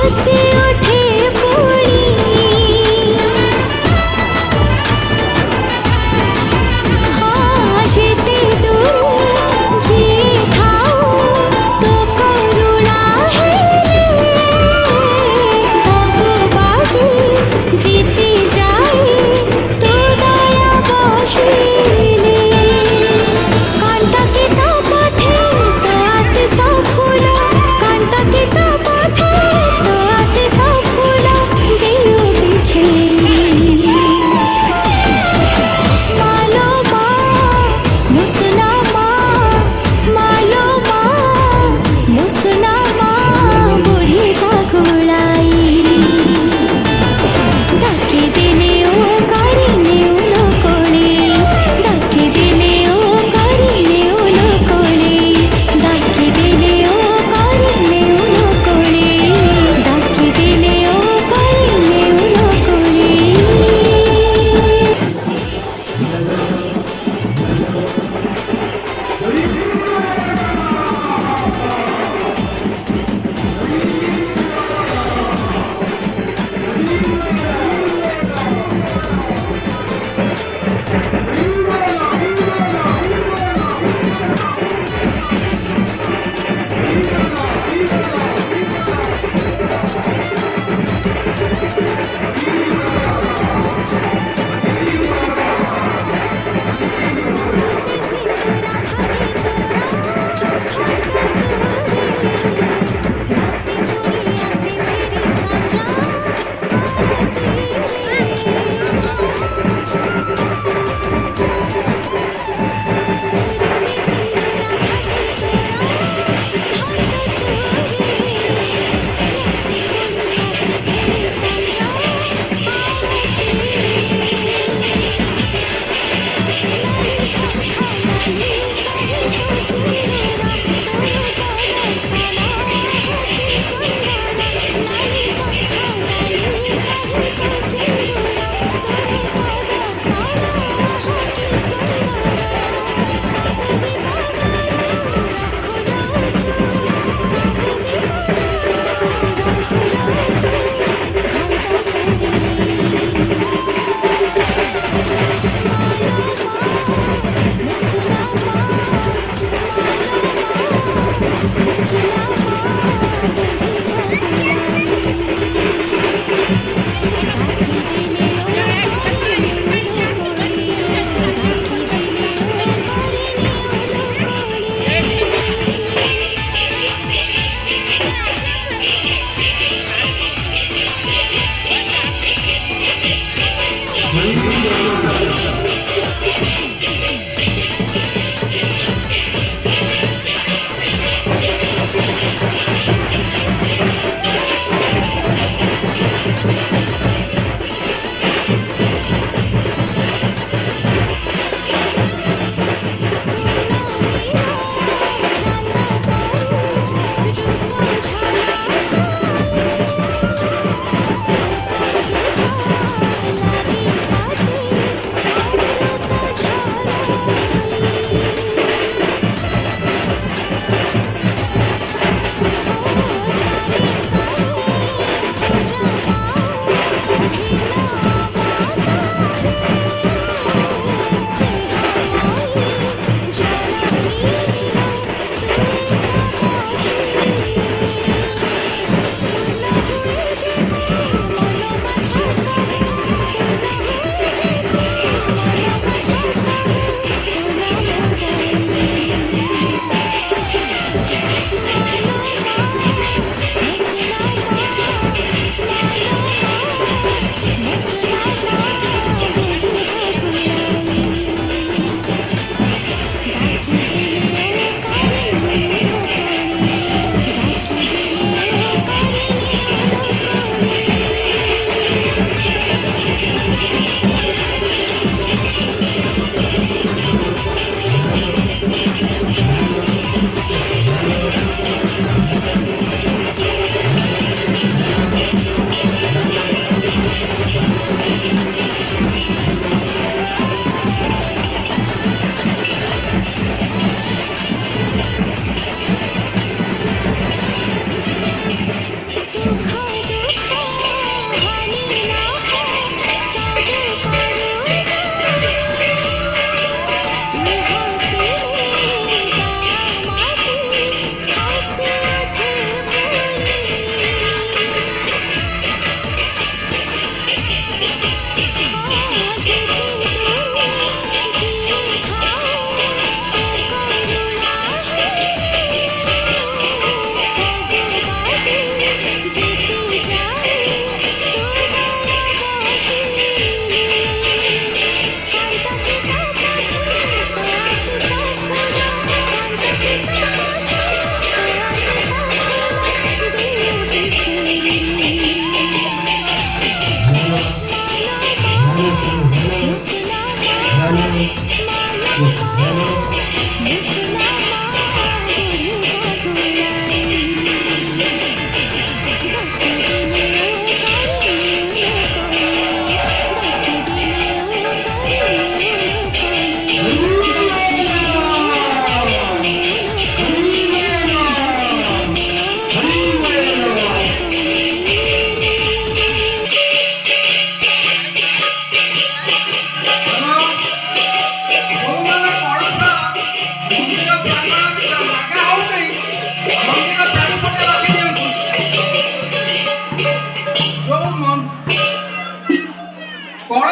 हसी उठे पूरी हाँ जेते दूर जे थाओ तो करुणा है सब बाजी जीते जाए तो दया बहिले कांटा के तो पथे तो आशीष फूल कांटा के तो पथे तो आशीष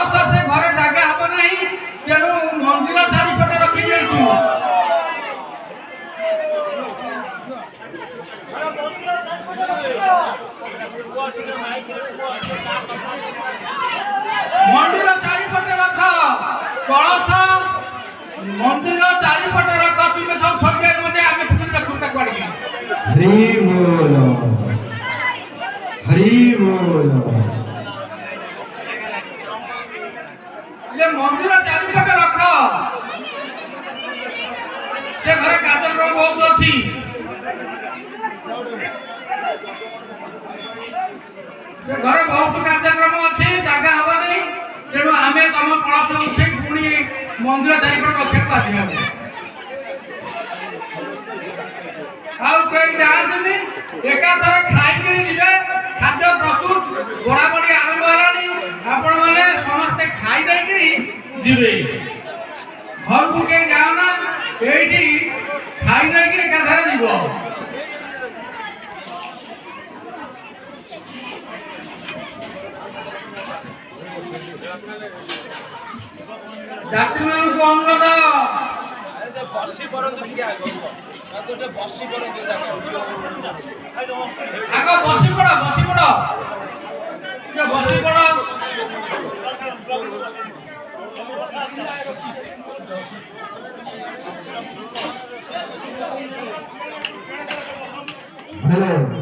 कलश से घरे जागा हब नहीं तेणु मंदिर चारिपटे रखी जाइतु मंदिर चारिपटे रख कलश मंदिर चारिपटे रख तुम सब छोड़ मते आमे फिर रखू तक पड़ी हरि बोल हरि बोल ये मंदिर चारिपटे रख से घरे कार्यक्रम बहुत अच्छी से घरे बहुत कार्यक्रम अच्छी जगह हब नहीं तेणु आमे तुम कलश उठे पुणी मंदिर चारिपटे रखा बाध्य आउ कहीं जातुनि एकाथर खाई खाद्य प्रस्तुत बराबरी आरंभ है आपण मैंने समस्ते खाई दे घर को कहीं जाओ ना ये खाई दे एकाथर जीव जाति मान को अनुरोध बसी परंतु टिके आगो बसी परंतु आगो बसी पड़ ये बसी पड़ हेलो